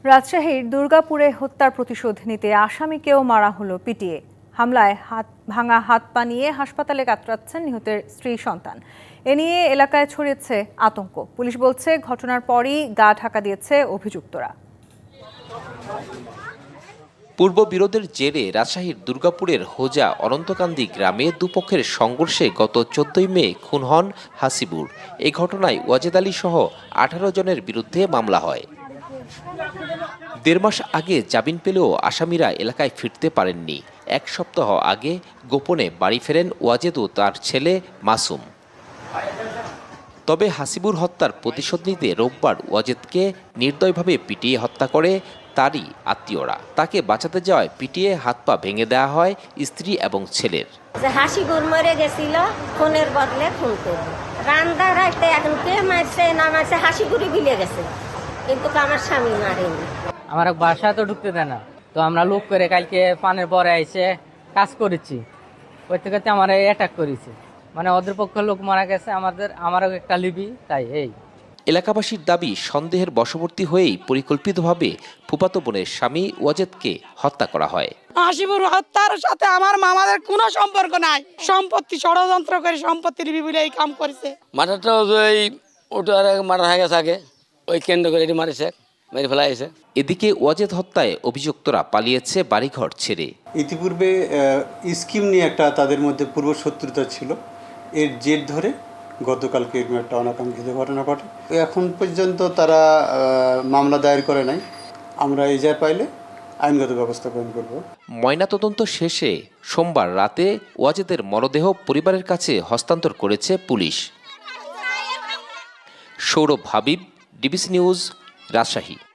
রাজশাহীর দুর্গাপুরে হত্যার প্রতিশোধ নিতে আসামিকেও মারা হলো পিটিয়ে। হামলায় ভাঙা হাত পা নিয়ে হাসপাতালে কাতরাচ্ছেন নিহতের স্ত্রী সন্তান। এ নিয়ে এলাকায় ছড়িয়েছে আতঙ্ক। পুলিশ বলছে ঘটনার পরই গা ঢাকা দিয়েছে অভিযুক্তরা। পূর্ব বিরোধের জেরে রাজশাহীর দুর্গাপুরের হোজা অনন্তকান্দি গ্রামে দুপক্ষের সংঘর্ষে গত 14 মে খুন হন হাসিবুর। এই ঘটনায় ওয়াজেদ আলী সহ 18 জনের বিরুদ্ধে মামলা হয়। 1.5 মাস আগে জামিন পেলেও আসামিরা এলাকায় ফিরতে পারেননি। 1 সপ্তাহ আগে গোপনে বাড়ি ফেরেন ওয়াজেদ ও তার ছেলে মাসুম। তবে হাসিবুর হত্যার প্রতিশোধ নিতে রোববার ওয়াজেদকে নির্দয়ভাবে পিটিয়ে হত্যা করে তারই আত্মীয়রা। তাকে বাঁচাতে যাওয়ায় পিটিয়ে হাত পা ভেঙে দেওয়া হয় স্ত্রী এবং ছেলের। হাসিবুর মরে গেছিল, খুনের বদলে খুন করবে। রান্দা রাখতে এখন কে মারছে না মারছে হাসিবুরই বিলে গেছে, কিন্তু আমার স্বামী মারেনি। আমার বাসা তো ঢুকতে দেয় না, তো আমরা লোক করে কালকে পানের পরে এসে কাজ করেছি। ওই থেকে আমার অ্যাটাক করেছে, মানে ওদের পক্ষে লোক মারা গেছে, আমারও একটা লিবি। তাই এই এলাকাবাসীর দাবি, সন্দেহের বশবর্তী হয়েই পরিকল্পিতভাবে ফুফাতো বোনের স্বামী ওয়াজেদকে হত্যা করা হয়। হাসিবুর হত্যার সাথে আমার মামাদের কোনো সম্পর্ক নাই। সম্পত্তি ষড়যন্ত্র করে সম্পত্তি লিবি বলে এই কাম করেছে। মাথাটা ওই ওটার মারা হয়ে গেছে, আগে ওই কেন্দ্র করে এটি মারিছে, মেরে ফেলা হয়েছে। এদিকে ওয়াজেদ হত্যায় অভিযুক্তরা পালিয়েছে বাড়িঘর ছেড়ে। ইতিপূর্বে স্কিম নিয়ে একটা তাদের মধ্যে পূর্ব শত্রুতা ছিল। এর জের ধরে গতকালকে এরকম একটা অনাকাঙ্ক্ষিত ঘটনা ঘটে। এখন পর্যন্ত তারা মামলা দায়ের করে নাই। আমরা এজাহার পাইলে আইনগত ব্যবস্থা গ্রহণ করব। ময়নাতদন্ত শেষে সোমবার রাতে ওয়াজেদের মরদেহ পরিবারের কাছে হস্তান্তর করেছে police. Sourav Habib, DBC news, Rajshahi.